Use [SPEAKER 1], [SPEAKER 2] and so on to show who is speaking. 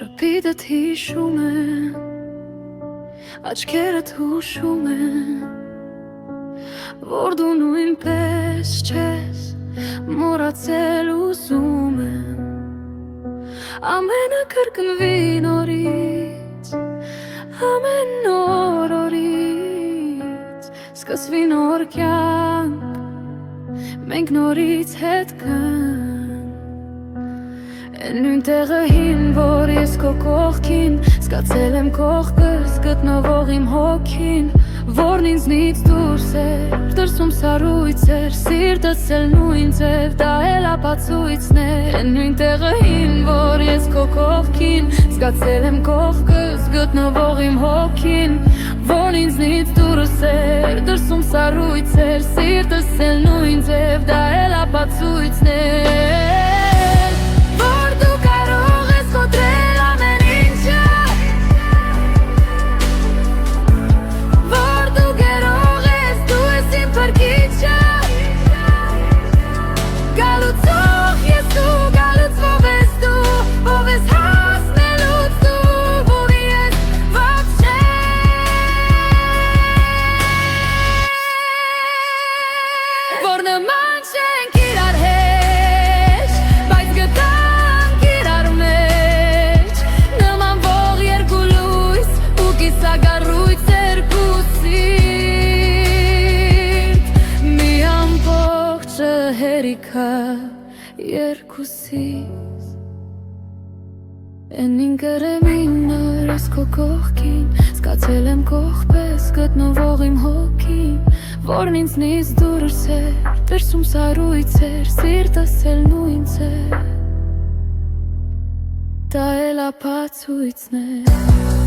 [SPEAKER 1] Շփիդդ հիշում են, աչքերդ հուշում են, որ դու նույնպես չես մոռացել ուզում եմ, ամենը կրկնվի նորից, ամեն նոր օրից, սկսվի նոր կյանք, մենք նորից հետ կան, Են նույն տեղը հին, որ ես քո կողքին, զգացել եմ կողքս գտնվող իմ հոգին, Որն ինձնից դուրս էր, դրսում սառույց էր, սիրտս էլ նույն ձև, դա էլ ապացույցներ Են նույն տեղը հին, որ ես քո կողքին, զգացել եմ կողքս գտնվող իմ հոգին, Որն ինձնից դուրս էր, դրսում սառույց էր, սիրտս էլ նույն ձև, դա էլ ապացույցներ հերիքա երկուսից Են ինկրեմինար ես քո կողքին Զգացել եմ կողպես գտնվող իմ հոգին Որն ինձնից դուրս էր, դրսում սառույց էր Սիրտս էլ նույն ձև Դա էլ ապացույցն է